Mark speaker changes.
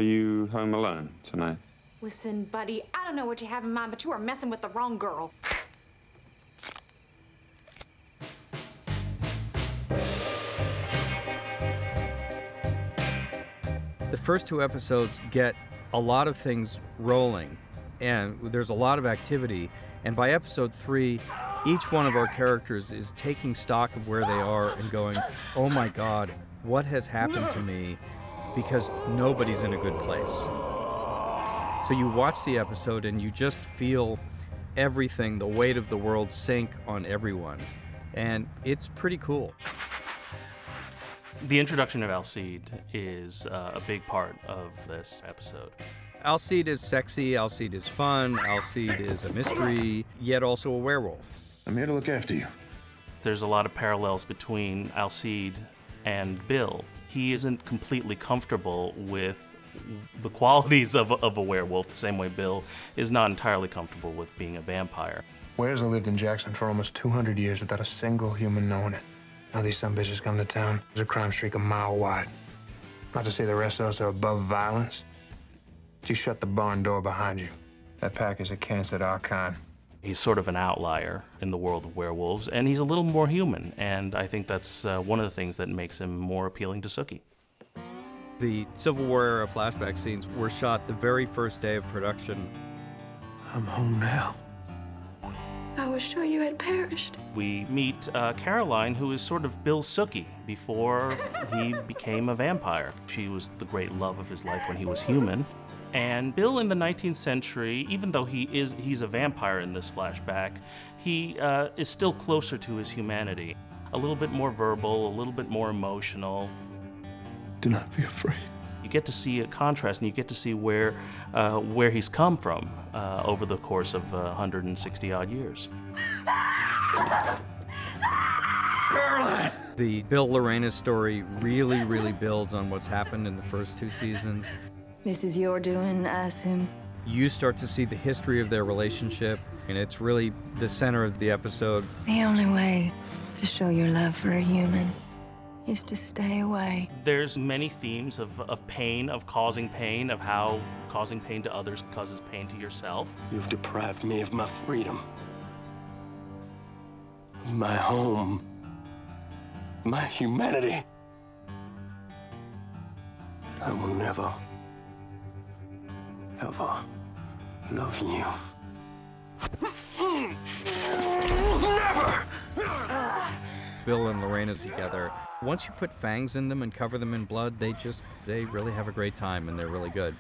Speaker 1: Are you home alone tonight?
Speaker 2: Listen, buddy, I don't know what you have in mind, but you are messing with the wrong girl.
Speaker 3: The first two episodes get a lot of things rolling, and there's a lot of activity. And by episode 3, each one of our characters is taking stock of where they are and going, oh my God, what has happened to me? Because nobody's in a good place. So you watch the episode and you just feel everything, the weight of the world sink on everyone. And it's pretty cool.
Speaker 4: The introduction of Alcide is a big part of this episode.
Speaker 3: Alcide is sexy, Alcide is fun, Alcide is a mystery, yet also a werewolf.
Speaker 5: I'm here to look after you.
Speaker 4: There's a lot of parallels between Alcide and Bill. He isn't completely comfortable with the qualities of a werewolf, the same way Bill is not entirely comfortable with being a vampire.
Speaker 6: Wares lived in Jackson for almost 200 years without a single human knowing it. Now these some bitches come to town, there's a crime streak a mile wide. Not to say the rest of us are above violence. You shut the barn door behind you. That pack is a cancer to our kind.
Speaker 4: He's sort of an outlier in the world of werewolves, and he's a little more human, and I think that's one of the things that makes him more appealing to Sookie.
Speaker 3: The Civil War era flashback scenes were shot the very first day of production.
Speaker 6: I'm home now.
Speaker 7: I was sure you had perished.
Speaker 4: We meet Caroline, who is sort of Bill's Sookie before he became a vampire. She was the great love of his life when he was human. And Bill in the 19th century, even though he's a vampire in this flashback, he is still closer to his humanity. A little bit more verbal, a little bit more emotional.
Speaker 5: Do not be afraid.
Speaker 4: You get to see a contrast, and you get to see where he's come from over the course of 160-odd years.
Speaker 5: Caroline!
Speaker 3: The Bill Lorena story really, really builds on what's happened in the first 2 seasons.
Speaker 7: This is your doing, I assume.
Speaker 3: You start to see the history of their relationship, and it's really the center of the episode.
Speaker 7: The only way to show your love for a human is to stay away.
Speaker 4: There's many themes of pain, of causing pain, of how causing pain to others causes pain to yourself.
Speaker 8: You've deprived me of my freedom, my home, my humanity. I will never, ever love you. Never!
Speaker 3: Bill and Lorena together. Once you put fangs in them and cover them in blood, they really have a great time, and they're really good.